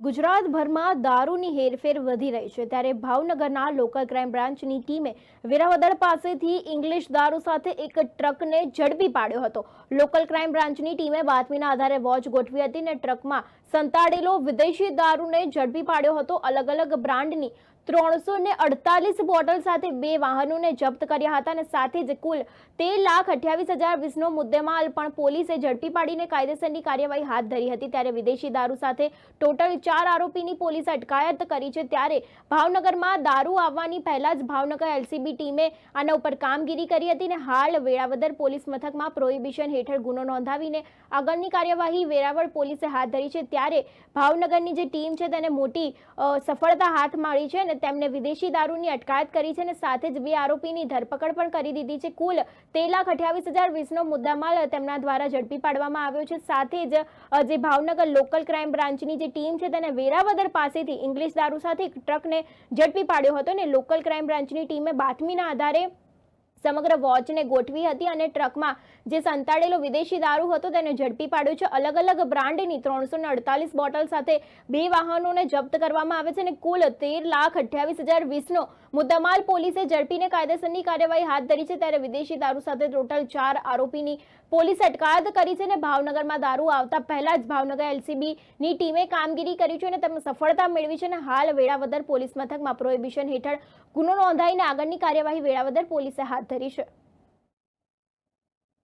ગુજરાતભરમાં દારૂની હેરફેર વધી રહી છે, ત્યારે ભાવનગરના લોકલ ક્રાઇમ બ્રાન્ચની ટીમે વેરાવદર પાસેથી ઇંગ્લિશ દારૂ સાથે એક ટ્રકને ઝડપી પાડ્યો હતો। લોકલ ક્રાઇમ બ્રાન્ચની ટીમે બાતમીના આધારે વોચ ગોઠવી હતી અને ટ્રકમાં સંતાડેલો વિદેશી દારૂને ઝડપી પાડ્યો હતો। અલગ અલગ બ્રાન્ડની 348 બોટલ સાથે 2 વાહનોને જપ્ત કર્યા હતા અને સાથે જ કુલ 13,28,020નો મુદ્દેમાલ પણ પોલીસે ઝડપી પાડીને કાયદેસરની કાર્યવાહી હાથ ધરી હતી। ત્યારે વિદેશી દારૂ સાથે ટોટલ 4 આરોપીની પોલીસે અટકાયત કરી છે। ત્યારે ભાવનગરમાં દારૂ આવવાની પહેલા જ ભાવનગર એલસીબી ટીમે આના ઉપર કામગીરી કરી હતી અને હાલ વેરાવદર પોલીસ મથકમાં પ્રોહિબિશન હેઠળ ગુનો નોંધાવીને આગળની કાર્યવાહી વેરાવળ પોલીસે હાથ ધરી છે। ત્યારે ભાવનગરની જે ટીમ છે તેને મોટી સફળતા હાથ મળી છે અને તેમને વિદેશી દારૂની અટકાયત કરી છે અને સાથે જ 2 આરોપીની ધરપકડ પણ કરી દીધી છે। કુલ 13,28,020નો મુદ્દામાલ તેમના દ્વારા ઝડપી પાડવામાં આવ્યો છે। સાથે જ જે ભાવનગર લોકલ ક્રાઇમ બ્રાન્ચની જે ટીમ છે તેને વેરાવદર પાસેથી ઇંગ્લિશ દારૂ સાથે એક ટ્રકને ઝડપી પાડ્યો હતો અને લોકલ ક્રાઇમ બ્રાન્ચની ટીમે બાતમીના આધારે સમગ્ર વોચને ગોઠવી હતી અને ટ્રકમાં જે સંતાડેલો વિદેશી દારૂ હતો તેને ઝડપી પાડ્યો છે। અલગ અલગ બ્રાન્ડની 348 બોટલ સાથે 2 વાહનોને જપ્ત કરવામાં આવે છે અને કુલ 13,28,020નો મુદ્દામાલ પોલીસે ઝડપીને કાયદેસરની કાર્યવાહી હાથ ધરી છે। ત્યારે વિદેશી દારૂ સાથે ટોટલ 4 આરોપીની પોલીસે અટકાયત કરી છે અને ભાવનગરમાં દારૂ આવતા પહેલા જ ભાવનગર એલસીબીની ટીમે કામગીરી કરી છે અને તેમાં સફળતા મેળવી છે અને હાલ વેરાવદર પોલીસ મથકમાં પ્રોહિબિશન હેઠળ ગુનો નોંધાઈને આગળની કાર્યવાહી વેરાવદર પોલીસે હાથ ધરી છે।